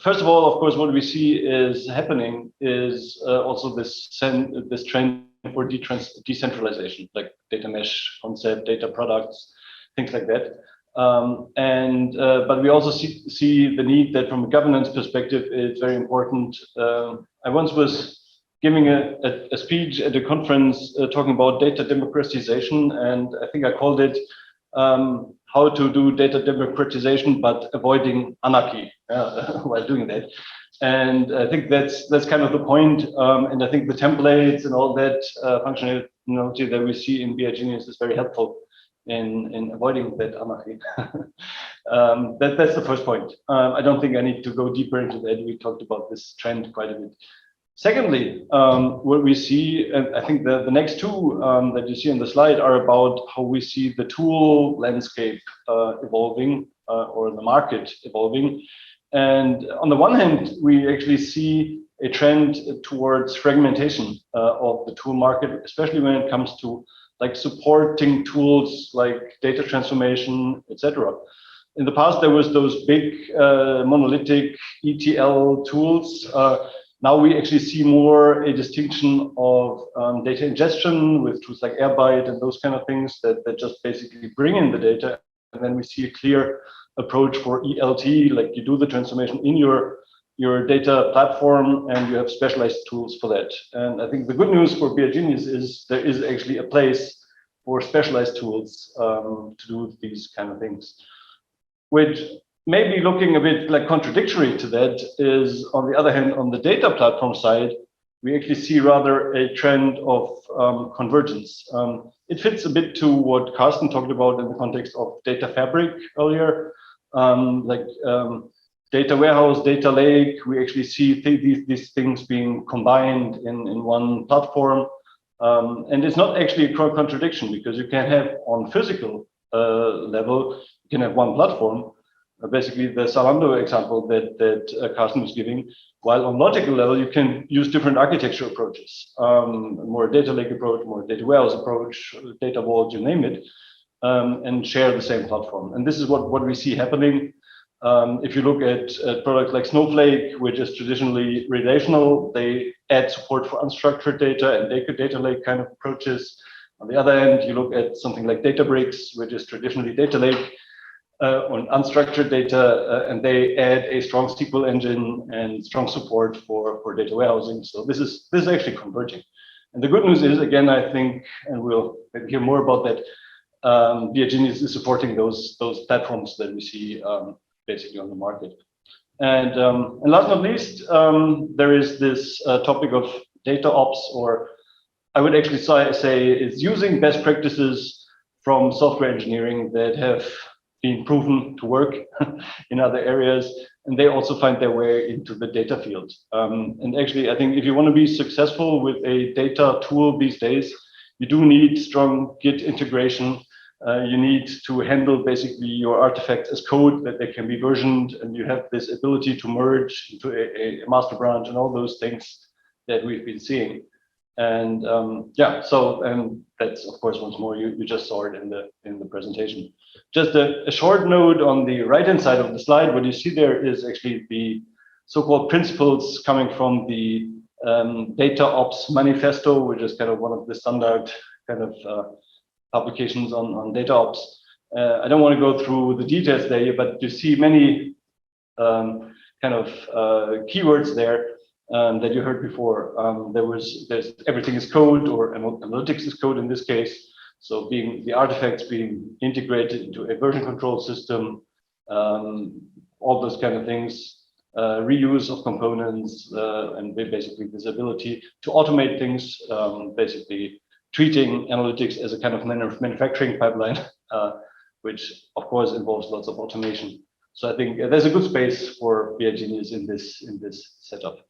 first of all, of course, what we see is happening is also this trend for decentralization, like data mesh concept, data products, things like that. But we also see the need that from a governance perspective, it's very important. I once was giving a speech at a conference talking about data democratization, and I think I called it how to do data democratization but avoiding anarchy while doing that. And I think that's kind of the point. And I think the templates and all that functionality that we see in BI Genius is very helpful in avoiding that anarchy. That's the first point. I don't think I need to go deeper into that. We talked about this trend quite a bit. Secondly, what we see, and I think the next two that you see on the slide are about how we see the tool landscape evolving or the market evolving. And on the one hand, we actually see a trend towards fragmentation of the tool market, especially when it comes to like supporting tools like data transformation, etc. In the past, there was those big monolithic ETL tools. Now we actually see more a distinction of data ingestion with tools like Airbyte and those kind of things that just basically bring in the data. And then we see a clear approach for ELT, like you do the transformation in your data platform and you have specialized tools for that. And I think the good news for BI Genius is there is actually a place for specialized tools to do these kind of things. Which maybe looking a bit like contradictory to that is, on the other hand, on the data platform side, we actually see rather a trend of convergence. It fits a bit to what Torsten talked about in the context of data fabric earlier, data warehouse, data lake. We actually see these things being combined in one platform. And it's not actually a contradiction, because you can have on physical level, you can have one platform. Basically, the Zalando example that Torsten was giving, while on logical level, you can use different architecture approaches, more data lake approach, more data warehouse approach, data vault, you name it, and share the same platform. And this is what we see happening. If you look at products like Snowflake, which is traditionally relational, they add support for unstructured data and data lake kind of approaches. On the other hand, you look at something like Databricks, which is traditionally data lake, on unstructured data, and they add a strong SQL engine and strong support for data warehousing. So this is actually converging. And the good news is, again, I think, and we'll hear more about that, BI Genius is supporting those platforms that we see basically on the market. And last but not least, there is this topic of DataOps, or I would actually say is using best practices from software engineering that have been proven to work in other areas, and they also find their way into the data field. And actually, I think if you want to be successful with a data tool these days, you do need strong Git integration. You need to handle basically your artifacts as code, that they can be versioned, and you have this ability to merge into a master branch and all those things that we've been seeing. And and that's of course once more you just saw it in the presentation. Just a short note on the right-hand side of the slide. What you see there is actually the so-called principles coming from the DataOps manifesto, which is kind of one of the standard kind of applications on DataOps. I don't want to go through the details there, but you see many kind of keywords there that you heard before. There's everything is code, or analytics is code in this case. So being the artifacts being integrated into a version control system, all those kind of things, reuse of components, and basically this ability to automate things, basically treating analytics as a kind of manufacturing pipeline, which of course involves lots of automation. So I think there's a good space for BI Genius in this setup.